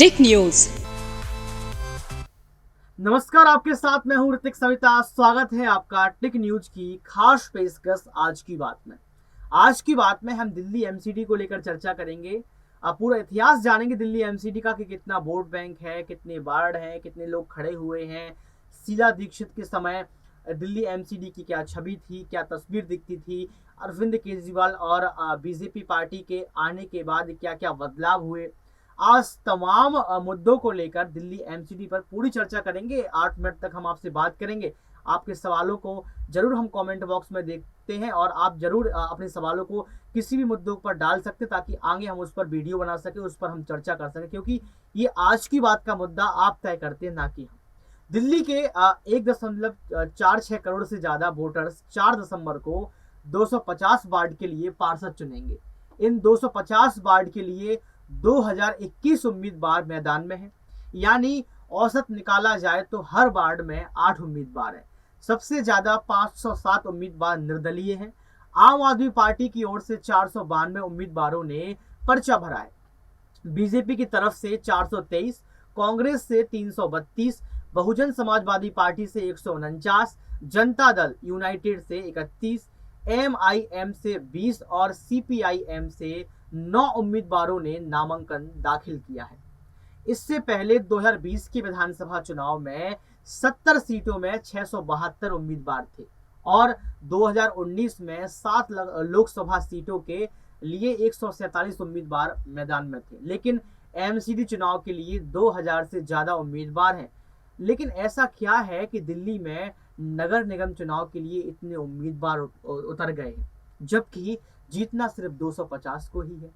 टिक news. नमस्कार, आपके साथ मैं हूं ऋतिक सविता। स्वागत है आपका टिक न्यूज की खास पेशकश आज की बात में। आज की बात में हम दिल्ली एमसीडी को लेकर चर्चा करेंगे। पूरा इतिहास जानेंगे दिल्ली एमसीडी का कि कितना वोट बैंक है, कितने वार्ड हैं, कितने लोग खड़े हुए हैं। शीला दीक्षित के समय दिल्ली एमसीडी की क्या छवि थी, क्या तस्वीर दिखती थी। अरविंद केजरीवाल और बीजेपी पार्टी के आने के बाद क्या क्या बदलाव हुए। आज तमाम मुद्दों को लेकर दिल्ली एमसीडी पर पूरी चर्चा करेंगे। 8 मिनट तक हम आपसे बात करेंगे। आपके सवालों को जरूर हम कमेंट बॉक्स में देखते हैं और आप जरूर अपने सवालों को किसी भी मुद्दों पर डाल सकते ताकि आगे हम उस पर वीडियो बना सके, उस पर हम चर्चा कर सकें, क्योंकि ये आज की बात का मुद्दा आप तय करते हैं, ना कि हम। दिल्ली के 1.46 करोड़ से ज्यादा वोटर्स 4 दिसंबर को 250 वार्ड के लिए पार्षद चुनेंगे। इन 250 वार्ड के लिए 2021 उम्मीदवार मैदान में हैं, यानी औसत निकाला जाए तो हर वार्ड में 8 उम्मीदवार हैं। सबसे ज्यादा 507 उम्मीदवार निर्दलीय हैं। आम आदमी पार्टी की ओर से 492 उम्मीदवारों ने पर्चा भरा है। बीजेपी की तरफ से 423, कांग्रेस से 332, बहुजन समाजवादी पार्टी से 149, जनता दल यूनाइटेड से 31, एमआईएम से 20 और सीपीआईएम से 9 उम्मीदवारों ने नामांकन दाखिल किया है। इससे पहले 2020 के विधानसभा चुनाव में 70 सीटों में 672 उम्मीदवार थे और 2019 में 7 लोकसभा सीटों के लिए 147 उम्मीदवार मैदान में थे। लेकिन एमसीडी चुनाव के लिए 2000 से ज्यादा उम्मीदवार हैं। लेकिन ऐसा क्या है कि दिल्ली में नगर निगम चुनाव के लिए इतने उम्मीदवार उतर गए हैं, जबकि जीतना सिर्फ 250 को ही है।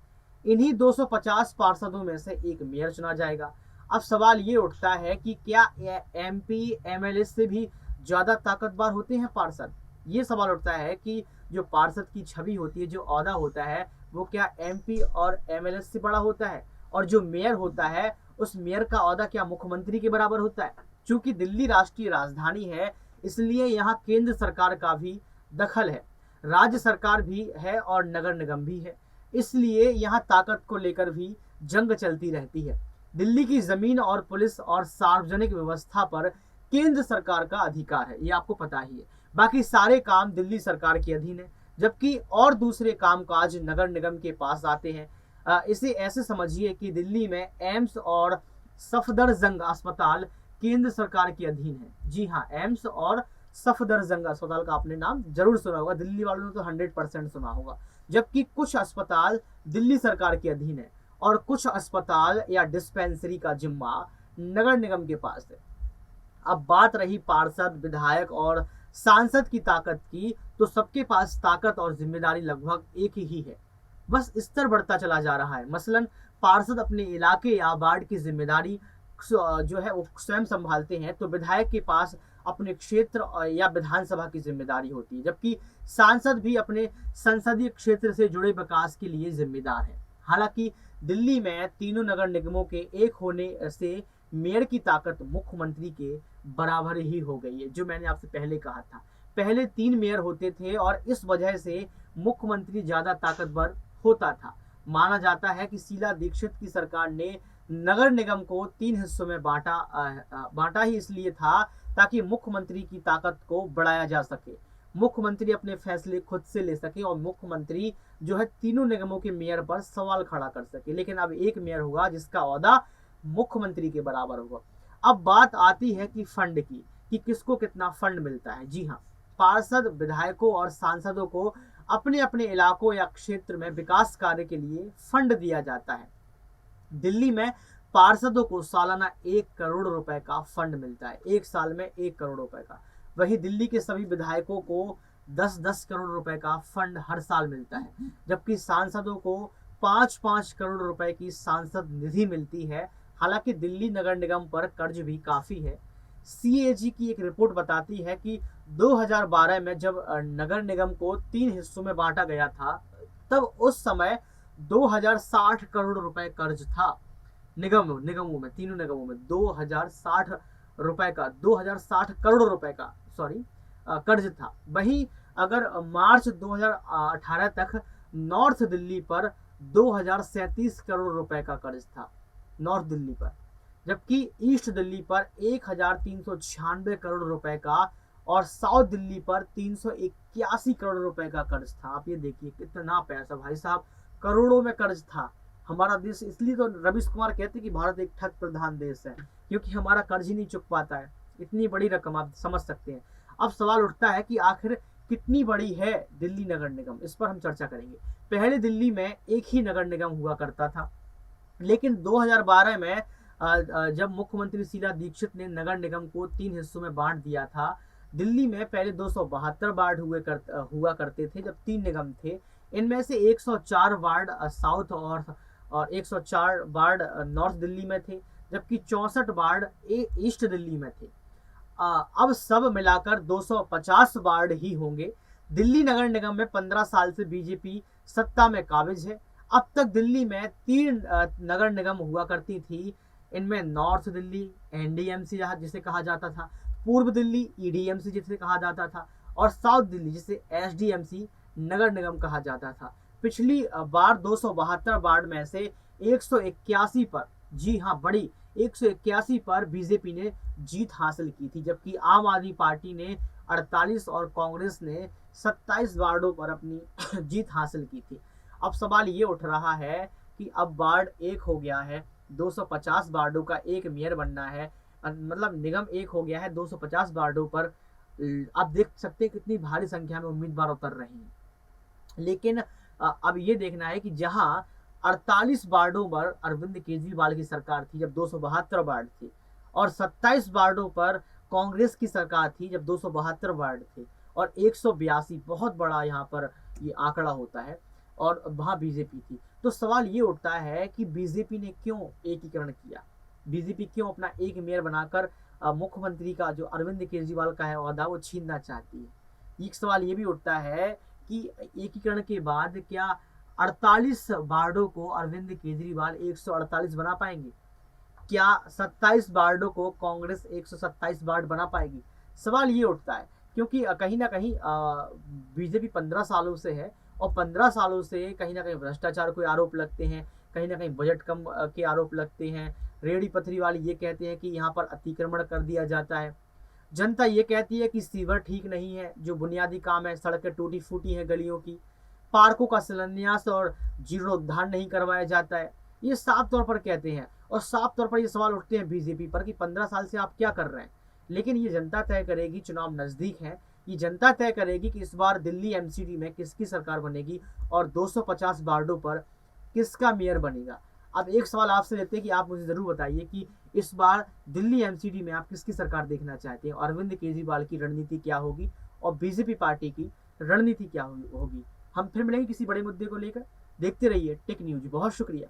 इन्हीं 250 पार्षदों में से एक मेयर चुना जाएगा। अब सवाल ये उठता है कि क्या एमपी एमएलए से भी ज्यादा ताकतवर होते हैं पार्षद? ये सवाल उठता है कि जो पार्षद की छवि होती है, जो ओहदा होता है, वो क्या एमपी और एमएलए से बड़ा होता है? और जो मेयर होता है, उस मेयर का ओहदा क्या मुख्यमंत्री के बराबर होता है? चूंकि दिल्ली राष्ट्रीय राजधानी है, इसलिए यहाँ केंद्र सरकार का भी दखल है, राज्य सरकार भी है और नगर निगम भी है। इसलिए यहाँ ताकत को लेकर भी जंग चलती रहती है। दिल्ली की जमीन और पुलिस और सार्वजनिक व्यवस्था पर केंद्र सरकार का अधिकार है, ये आपको पता ही है। बाकी सारे काम दिल्ली सरकार के अधीन है, जबकि और दूसरे कामकाज नगर निगम के पास आते हैं। इसे ऐसे समझिए कि दिल्ली में एम्स और सफदरजंग अस्पताल केंद्र सरकार के अधीन है। जी हाँ, एम्स और सफदरजंग अस्पताल का आपने नाम जरूर सुना होगा, दिल्ली वालों ने तो 100% सुना होगा। जबकि कुछ अस्पताल दिल्ली सरकार के अधीन है और कुछ अस्पताल या डिस्पेंसरी का जिम्मा नगर निगम के पास है। अब बात रही पार्षद, विधायक और सांसद की ताकत की, तो सबके पास ताकत और जिम्मेदारी लगभग एक ही है, बस स्तर बढ़ता चला जा रहा है। मसलन पार्षद अपने इलाके या वार्ड की जिम्मेदारी जो है वो स्वयं संभालते हैं, तो विधायक के पास अपने क्षेत्र या विधानसभा की जिम्मेदारी होती है, जबकि सांसद भी अपने संसदीय क्षेत्र से जुड़े विकास के लिए जिम्मेदार है। हालांकि दिल्ली में तीनों नगर निगमों के एक होने से मेयर की ताकत मुख्यमंत्री के बराबर ही हो गई है, जो मैंने आपसे पहले कहा था। पहले 3 मेयर होते थे और इस वजह से मुख्यमंत्री ज्यादा ताकतवर होता था। माना जाता है कि शीला दीक्षित की सरकार ने नगर निगम को 3 हिस्सों में बांटा ही इसलिए था ताकि मुख्यमंत्री की ताकत को बढ़ाया जा सके, मुख्यमंत्री अपने फैसले खुद से ले सके और मुख्यमंत्री जो है तीनों निगमों के मेयर पर सवाल खड़ा कर सके। लेकिन अब एक मेयर होगा जिसका ओहदा मुख्यमंत्री के बराबर होगा। अब बात आती है कि फंड की, कि किसको कितना फंड मिलता है। जी हाँ, पार्षद, विधायकों और सांसदों को अपने अपने इलाकों या क्षेत्र में विकास कार्य के लिए फंड दिया जाता है। दिल्ली में पार्षदों को सालाना 1 करोड़ रुपए का फंड मिलता है, एक साल में 1 करोड़ रुपए का। वहीं दिल्ली के सभी विधायकों को 10-10 करोड़ रुपए का फंड हर साल मिलता है, जबकि सांसदों को 5-5 करोड़ रुपए की सांसद निधि मिलती है। हालांकि दिल्ली नगर निगम पर कर्ज भी काफी है। सीएजी की एक रिपोर्ट बताती है कि 2012 में जब नगर निगम को 3 हिस्सों में बांटा गया था, तब उस समय 2060 करोड़ रुपए कर्ज था। निगमों में तीनों निगमों में 2060 करोड़ रुपए का कर्ज था। वहीं अगर मार्च 2018 तक नॉर्थ दिल्ली पर 2037 करोड़ रुपए का कर्ज था। नॉर्थ दिल्ली पर, जबकि ईस्ट दिल्ली पर 1396 करोड़ रुपए का और साउथ दिल्ली पर 381 करोड़ रुपए का कर्ज था। आप ये देखिए कितना पैसा भाई साहब, करोड़ों में कर्ज था। हमारा देश, इसलिए तो रवीश कुमार कहते हैं कि भारत एक ठग प्रधान देश है, क्योंकि हमारा कर्ज ही नहीं चुक पाता है। इतनी बड़ी रकम, आप समझ सकते हैं। अब सवाल उठता है कि आखिर कितनी बड़ी है दिल्ली नगर निगम, इस पर हम चर्चा करेंगे। पहले दिल्ली में एक ही नगर निगम हुआ करता था, लेकिन 2012 में जब मुख्यमंत्री शीला दीक्षित ने नगर निगम को 3 हिस्सों में बांट दिया था। दिल्ली में पहले 272 वार्ड हुआ करते थे जब 3 निगम थे। इनमें से 104 वार्ड साउथ और 104 वार्ड नॉर्थ दिल्ली में थे, जबकि 64 वार्ड ईस्ट दिल्ली में थे। अब सब मिलाकर 250 वार्ड ही होंगे। दिल्ली नगर निगम में 15 साल से बीजेपी सत्ता में काबिज है। अब तक दिल्ली में 3 नगर निगम हुआ करती थी। इनमें नॉर्थ दिल्ली एनडीएमसी जिसे कहा जाता था, पूर्व दिल्ली ईडीएमसी जिसे कहा जाता था, और साउथ दिल्ली जिसे एसडीएमसी नगर निगम कहा जाता था। पिछली बार 272 वार्ड में से 181 पर, जी हाँ बड़ी 181 पर बीजेपी ने जीत हासिल की थी, जबकि आम आदमी पार्टी ने 48 और कांग्रेस ने 27 वार्डों पर अपनी जीत हासिल की थी। अब सवाल ये उठ रहा है कि अब वार्ड एक हो गया है, 250 वार्डों का एक मेयर बनना है, मतलब निगम एक हो गया है, 250 वार्डों पर आप देख सकते हैं कितनी भारी संख्या में उम्मीदवार उतर रहे हैं। लेकिन अब ये देखना है कि जहां 48 वार्डों पर अरविंद केजरीवाल की सरकार थी जब 272 वार्ड थे, और 27 वार्डों पर कांग्रेस की सरकार थी जब 272 वार्ड थे, और 182 बहुत बड़ा यहाँ पर ये आंकड़ा होता है, और वहां बीजेपी थी। तो सवाल ये उठता है कि बीजेपी ने क्यों एकीकरण किया, बीजेपी क्यों अपना एक मेयर बनाकर मुख्यमंत्री का जो अरविंद केजरीवाल का है ओहदा वो छीनना चाहती है। एक सवाल ये भी उठता है कि एकीकरण के बाद क्या 48 वार्डों को अरविंद केजरीवाल 148 बना पाएंगे? क्या 27 वार्डों को कांग्रेस 127 वार्ड बना पाएगी? सवाल ये उठता है, क्योंकि कहीं ना कहीं बीजेपी 15 सालों से है, और 15 सालों से कहीं ना कहीं भ्रष्टाचार के आरोप लगते हैं, कहीं ना कहीं बजट कम के आरोप लगते हैं। रेहड़ी पथरी वाले ये कहते हैं कि यहाँ पर अतिक्रमण कर दिया जाता है। जनता ये कहती है कि सीवर ठीक नहीं है, जो बुनियादी काम है, सड़कें टूटी फूटी हैं गलियों की, पार्कों का शिलान्यास और जीर्णोद्धार नहीं करवाया जाता है, ये साफ तौर पर कहते हैं। और साफ तौर पर ये सवाल उठते हैं बीजेपी पर कि 15 साल से आप क्या कर रहे हैं। लेकिन ये जनता तय करेगी, चुनाव नजदीक है, ये जनता तय करेगी कि इस बार दिल्ली एमसीडी में किसकी सरकार बनेगी और 250 वार्डों पर किसका मेयर बनेगा। अब एक सवाल आपसे लेते हैं कि आप मुझे जरूर बताइए कि इस बार दिल्ली एमसीडी में आप किसकी सरकार देखना चाहते हैं, अरविंद केजरीवाल की रणनीति क्या होगी और बीजेपी पार्टी की रणनीति क्या होगी। हम फिर मिलेंगे किसी बड़े मुद्दे को लेकर। देखते रहिए टेक न्यूज। बहुत शुक्रिया।